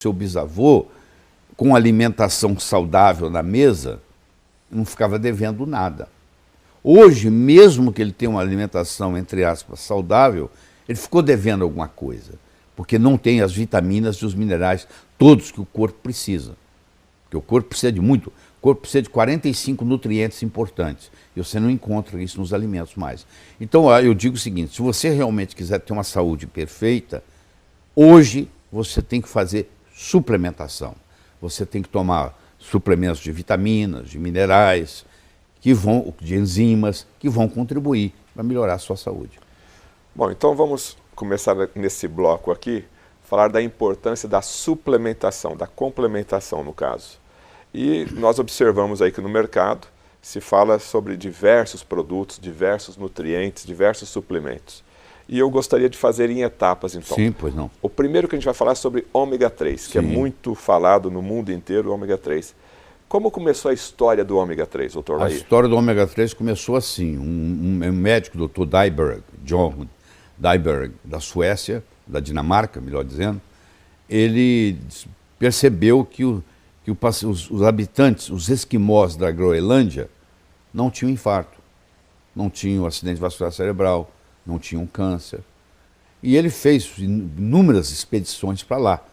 seu bisavô, com alimentação saudável na mesa, não ficava devendo nada. Hoje, mesmo que ele tenha uma alimentação, entre aspas, saudável, ele ficou devendo alguma coisa, porque não tem as vitaminas e os minerais todos que o corpo precisa. Porque o corpo precisa de muito, o corpo precisa de 45 nutrientes importantes, e você não encontra isso nos alimentos mais. Então, eu digo o seguinte, se você realmente quiser ter uma saúde perfeita, hoje você tem que fazer suplementação. Você tem que tomar suplementos de vitaminas, de minerais, de enzimas, que vão contribuir para melhorar a sua saúde. Bom, então vamos começar nesse bloco aqui, falar da importância da suplementação, da complementação no caso. E nós observamos aí que no mercado se fala sobre diversos produtos, diversos nutrientes, diversos suplementos. E eu gostaria de fazer em etapas, então. Sim, pois não. O primeiro que a gente vai falar é sobre ômega 3, que é muito falado no mundo inteiro, o ômega 3. Como começou a história do ômega 3, doutor Lair? A história do ômega 3 começou assim. Um médico, doutor Dyberg, John Dyberg, da Suécia, da Dinamarca, melhor dizendo, ele percebeu que os habitantes, os esquimós da Groenlândia, não tinham infarto, não tinham acidente vascular cerebral, não tinham câncer. E ele fez inúmeras expedições para lá,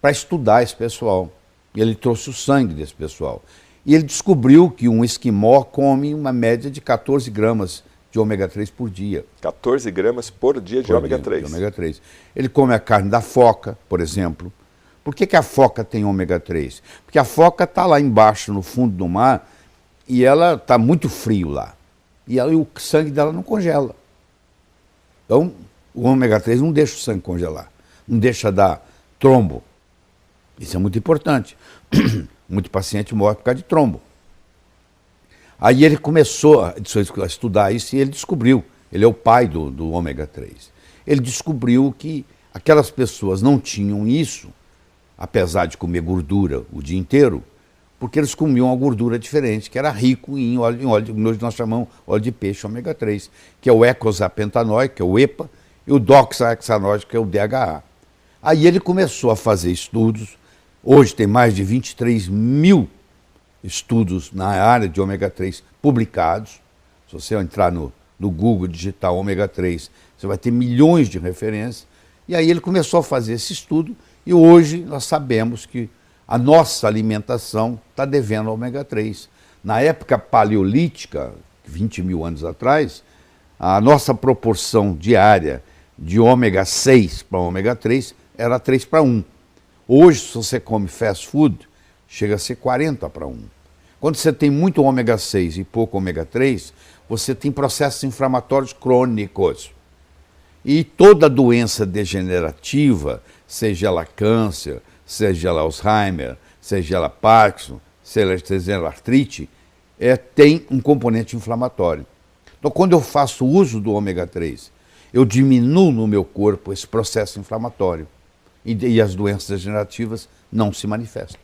para estudar esse pessoal. E ele trouxe o sangue desse pessoal. E ele descobriu que um esquimó come uma média de 14 gramas de ômega 3 por dia. 14 gramas por dia de ômega 3. De ômega 3. Ele come a carne da foca, por exemplo. Por que a foca tem ômega 3? Porque a foca está lá embaixo, no fundo do mar, e ela está muito frio lá. E o sangue dela não congela. Então, o ômega 3 não deixa o sangue congelar, não deixa dar trombo. Isso é muito importante. Muito paciente morre por causa de trombo. Aí ele começou a estudar isso e ele descobriu, ele é o pai do ômega 3. Ele descobriu que aquelas pessoas não tinham isso, apesar de comer gordura o dia inteiro, porque eles comiam uma gordura diferente, que era rico em óleo, hoje nós chamamos óleo de peixe ômega 3, que é o eicosapentaenoico, que é o EPA, e o doxahexanoico, que é o DHA. Aí ele começou a fazer estudos, hoje tem mais de 23 mil estudos na área de ômega 3 publicados. Se você entrar no Google digitar ômega 3, você vai ter milhões de referências. E aí ele começou a fazer esse estudo e hoje nós sabemos que a nossa alimentação está devendo ômega 3. Na época paleolítica, 20 mil anos atrás, a nossa proporção diária de ômega 6 para ômega 3 era 3 para 1. Hoje, se você come fast food, chega a ser 40 para 1. Quando você tem muito ômega 6 e pouco ômega 3, você tem processos inflamatórios crônicos. E toda doença degenerativa, seja ela câncer, seja ela Alzheimer, seja ela Parkinson, seja ela artrite, tem um componente inflamatório. Então, quando eu faço uso do ômega 3, eu diminuo no meu corpo esse processo inflamatório. E as doenças degenerativas não se manifestam.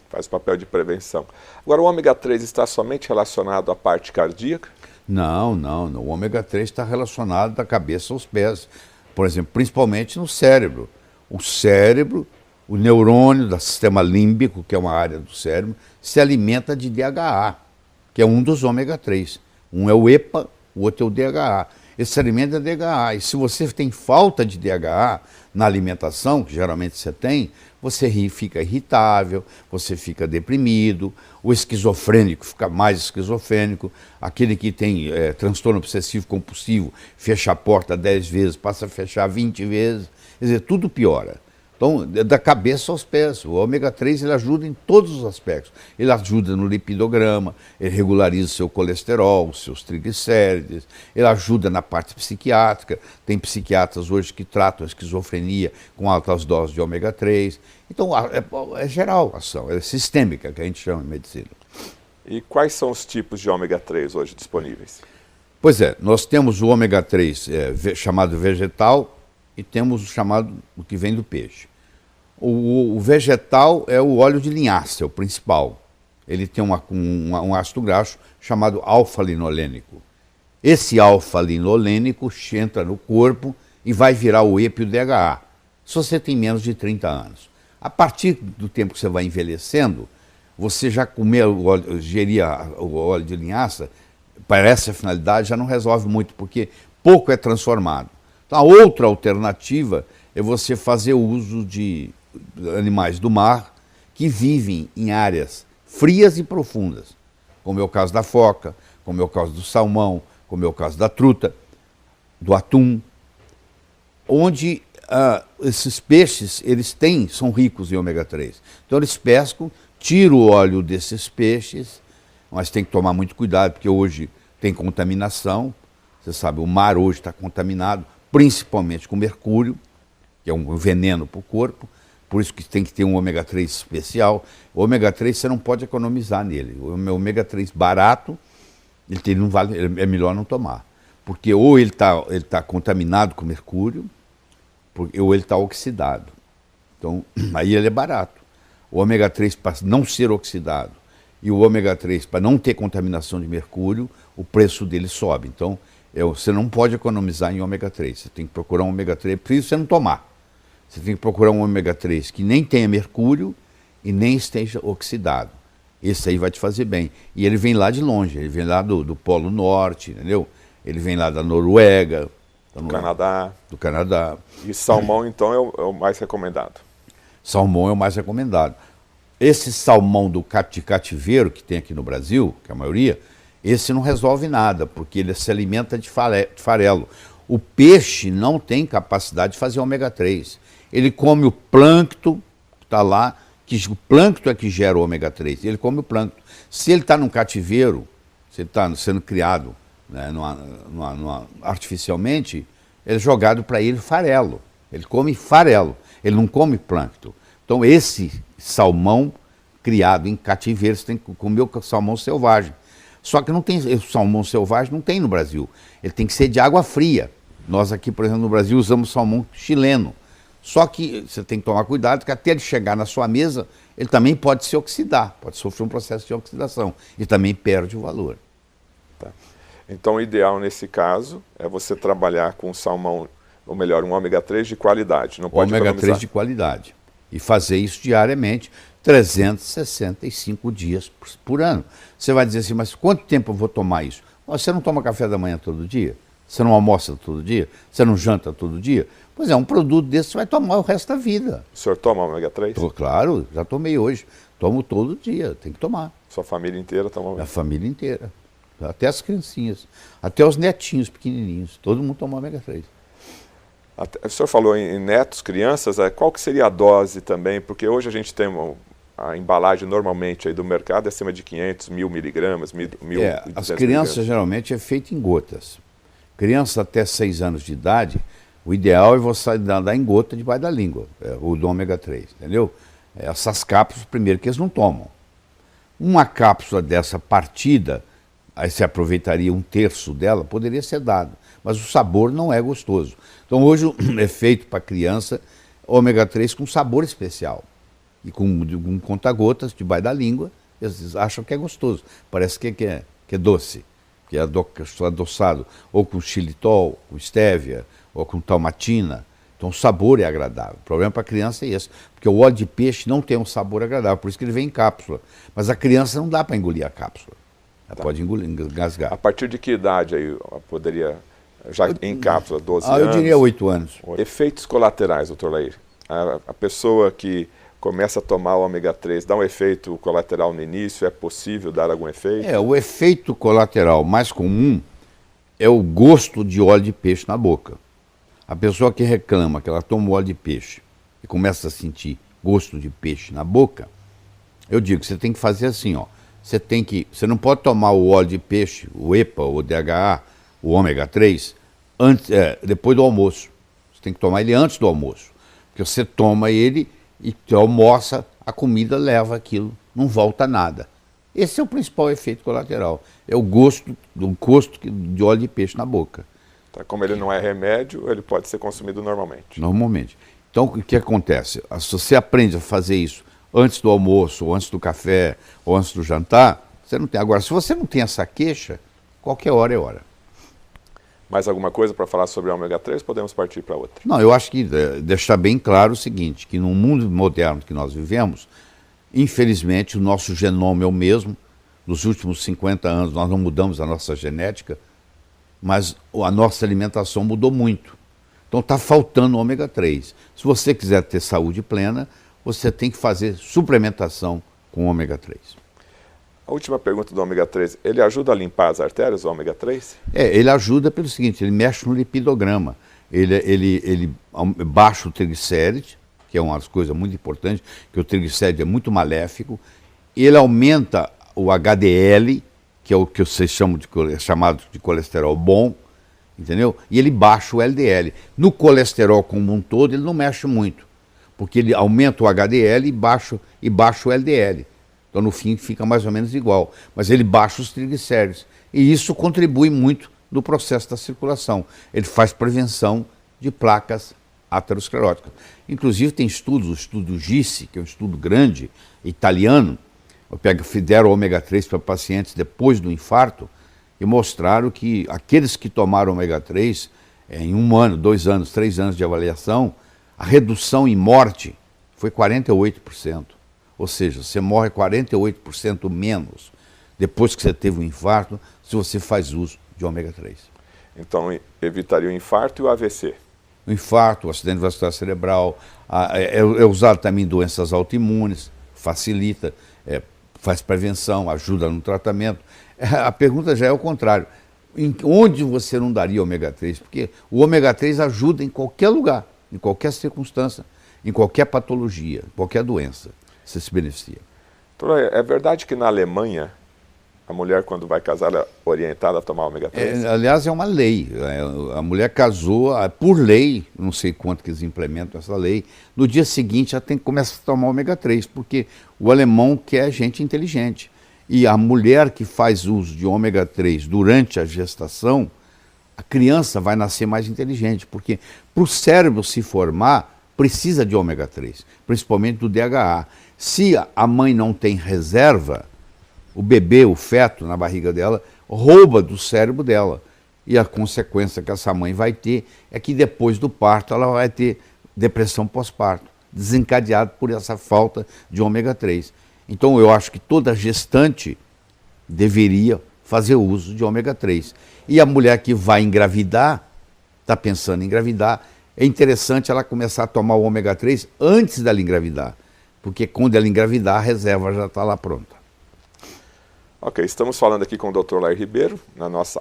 Faz papel de prevenção. Agora, o ômega 3 está somente relacionado à parte cardíaca? Não. O ômega 3 está relacionado da cabeça aos pés. Por exemplo, principalmente no cérebro. O cérebro, o neurônio do sistema límbico, que é uma área do cérebro, se alimenta de DHA, que é um dos ômega 3. Um é o EPA, o outro é o DHA. Esse alimento é DHA. E se você tem falta de DHA na alimentação, que geralmente você tem, você fica irritável, você fica deprimido, o esquizofrênico fica mais esquizofrênico, aquele que tem transtorno obsessivo compulsivo, fecha a porta 10 vezes, passa a fechar 20 vezes, quer dizer, tudo piora. Então, da cabeça aos pés, o ômega 3 ele ajuda em todos os aspectos. Ele ajuda no lipidograma, ele regulariza o seu colesterol, os seus triglicérides, ele ajuda na parte psiquiátrica. Tem psiquiatras hoje que tratam a esquizofrenia com altas doses de ômega 3. Então, é geral a ação, é sistêmica, que a gente chama em medicina. E quais são os tipos de ômega 3 hoje disponíveis? Pois é, nós temos o ômega 3 chamado vegetal e temos o que vem do peixe. O vegetal é o óleo de linhaça, é o principal. Ele tem um ácido graxo chamado alfa-linolênico. Esse alfa-linolênico entra no corpo e vai virar o EPA e o DHA, se você tem menos de 30 anos. A partir do tempo que você vai envelhecendo, você já comeu o óleo, gerir o óleo de linhaça, para essa finalidade já não resolve muito, porque pouco é transformado. Então, a outra alternativa é você fazer uso de animais do mar que vivem em áreas frias e profundas, como é o caso da foca, como é o caso do salmão, como é o caso da truta, do atum, onde esses peixes são ricos em ômega 3. Então eles pescam, tiram o óleo desses peixes, mas tem que tomar muito cuidado, porque hoje tem contaminação. Você sabe, o mar hoje está contaminado, principalmente com mercúrio, que é um veneno para o corpo, por isso que tem que ter um ômega 3 especial. O ômega 3 você não pode economizar nele. O ômega 3 barato, ele não vale, é melhor não tomar. Porque ou ele tá contaminado com mercúrio, ou ele está oxidado. Então, aí ele é barato. O ômega 3 para não ser oxidado e o ômega 3 para não ter contaminação de mercúrio, o preço dele sobe. Então, você não pode economizar em ômega 3. Você tem que procurar um ômega 3, por isso você não tomar. Você tem que procurar um ômega 3 que nem tenha mercúrio e nem esteja oxidado. Esse aí vai te fazer bem. E ele vem lá de longe, ele vem lá do Polo Norte, entendeu? Ele vem lá da Noruega, do Canadá. E salmão, então, é o mais recomendado? Salmão é o mais recomendado. Esse salmão de cativeiro que tem aqui no Brasil, que é a maioria, esse não resolve nada, porque ele se alimenta de farelo. O peixe não tem capacidade de fazer ômega 3. Ele come o plâncton que está lá, que o plâncton é que gera o ômega 3. Ele come o plâncton. Se ele está num cativeiro, se ele está sendo criado, né, artificialmente, é jogado para ele farelo. Ele come farelo, ele não come plâncton. Então esse salmão criado em cativeiro, você tem que comer o salmão selvagem. Só que não tem, o salmão selvagem não tem no Brasil. Ele tem que ser de água fria. Nós aqui, por exemplo, no Brasil usamos salmão chileno. Só que você tem que tomar cuidado, que até ele chegar na sua mesa, ele também pode se oxidar, pode sofrer um processo de oxidação e também perde o valor. Tá. Então o ideal nesse caso é você trabalhar com salmão, ou melhor, um ômega 3 de qualidade. Não pode ômega 3 de qualidade. E fazer isso diariamente, 365 dias por ano. Você vai dizer assim, mas quanto tempo eu vou tomar isso? Você não toma café da manhã todo dia? Você não almoça todo dia? Você não janta todo dia? Pois é, um produto desse você vai tomar o resto da vida. O senhor toma ômega 3? Claro, já tomei hoje. Tomo todo dia, tem que tomar. Sua família inteira toma ômega 3? A família inteira. Até as criancinhas, até os netinhos pequenininhos. Todo mundo toma ômega 3. O senhor falou em netos, crianças, qual que seria a dose também? Porque hoje a gente tem a embalagem normalmente aí do mercado é acima de 500, 1000 miligramas, 1.200 as crianças geralmente é feito em gotas. Criança até 6 anos de idade, o ideal é você dar em gota debaixo da língua, o do ômega 3, entendeu? Essas cápsulas, primeiro, que eles não tomam. Uma cápsula dessa partida, aí você aproveitaria 1/3 dela, poderia ser dado, mas o sabor não é gostoso. Então hoje é feito para criança ômega 3 com sabor especial. E com conta-gotas debaixo da língua, eles acham que é gostoso. Parece que é doce, que é adoçado, ou com xilitol, com estévia, ou com talmatina. Então o sabor é agradável. O problema para a criança é esse, porque o óleo de peixe não tem um sabor agradável, por isso que ele vem em cápsula. Mas a criança não dá para engolir a cápsula. Ela pode engasgar. A partir de que idade aí poderia, já em cápsula, 12 anos? Eu diria 8 anos. Efeitos colaterais, doutor Lair. A pessoa que começa a tomar o ômega 3, dá um efeito colateral no início, é possível dar algum efeito? O efeito colateral mais comum é o gosto de óleo de peixe na boca. A pessoa que reclama que ela toma óleo de peixe e começa a sentir gosto de peixe na boca, eu digo que você tem que fazer assim, ó. Você não pode tomar o óleo de peixe, o EPA, o DHA, o ômega 3, depois do almoço. Você tem que tomar ele antes do almoço. Porque você toma ele e almoça, a comida leva aquilo, não volta nada. Esse é o principal efeito colateral. É o gosto de óleo de peixe na boca. Tá, como ele não é remédio, ele pode ser consumido normalmente. Normalmente. Então, o que acontece? Se você aprende a fazer isso antes do almoço, ou antes do café, ou antes do jantar, você não tem. Agora, se você não tem essa queixa, qualquer hora é hora. Mais alguma coisa para falar sobre ômega 3? Podemos partir para outra. Não, eu acho que deixar bem claro o seguinte, que no mundo moderno que nós vivemos, infelizmente o nosso genoma é o mesmo. Nos últimos 50 anos nós não mudamos a nossa genética, mas a nossa alimentação mudou muito. Então está faltando ômega 3. Se você quiser ter saúde plena, você tem que fazer suplementação com ômega 3. A última pergunta do ômega 3, ele ajuda a limpar as artérias, o ômega 3? Ele ajuda pelo seguinte, ele mexe no lipidograma, ele baixa o triglicéride, que é uma das coisas muito importantes, que o triglicéride é muito maléfico, ele aumenta o HDL, que é o que vocês chamam chamado de colesterol bom, entendeu? E ele baixa o LDL. No colesterol como um todo, ele não mexe muito, porque ele aumenta o HDL e baixa o LDL. Então, no fim, fica mais ou menos igual. Mas ele baixa os triglicéridos. E isso contribui muito no processo da circulação. Ele faz prevenção de placas ateroscleróticas. Inclusive, tem estudos, o estudo GISSI, que é um estudo grande, italiano, deram ômega 3 para pacientes depois do infarto, e mostraram que aqueles que tomaram ômega 3, em 1 ano, 2 anos, 3 anos de avaliação, a redução em morte foi 48%. Ou seja, você morre 48% menos depois que você teve um infarto, se você faz uso de ômega 3. Então, evitaria o infarto e o AVC? O infarto, o acidente vascular cerebral, é usado também em doenças autoimunes, facilita, faz prevenção, ajuda no tratamento. A pergunta já é o contrário. Onde você não daria ômega 3? Porque o ômega 3 ajuda em qualquer lugar, em qualquer circunstância, em qualquer patologia, em qualquer doença. Você se beneficia. Doutor, é verdade que na Alemanha, a mulher quando vai casar, ela é orientada a tomar ômega 3? Aliás, é uma lei. A mulher casou, por lei, não sei quanto que eles implementam essa lei, no dia seguinte ela tem que começar a tomar ômega 3, porque o alemão quer gente inteligente. E a mulher que faz uso de ômega 3 durante a gestação, a criança vai nascer mais inteligente, porque para o cérebro se formar, precisa de ômega 3, principalmente do DHA. Se a mãe não tem reserva, o bebê, o feto na barriga dela, rouba do cérebro dela. E a consequência que essa mãe vai ter é que depois do parto ela vai ter depressão pós-parto, desencadeada por essa falta de ômega 3. Então eu acho que toda gestante deveria fazer uso de ômega 3. E a mulher que vai engravidar, está pensando em engravidar, é interessante ela começar a tomar o ômega 3 antes dela engravidar, porque quando ela engravidar, a reserva já está lá pronta. Ok, estamos falando aqui com o Dr. Lair Ribeiro, na nossa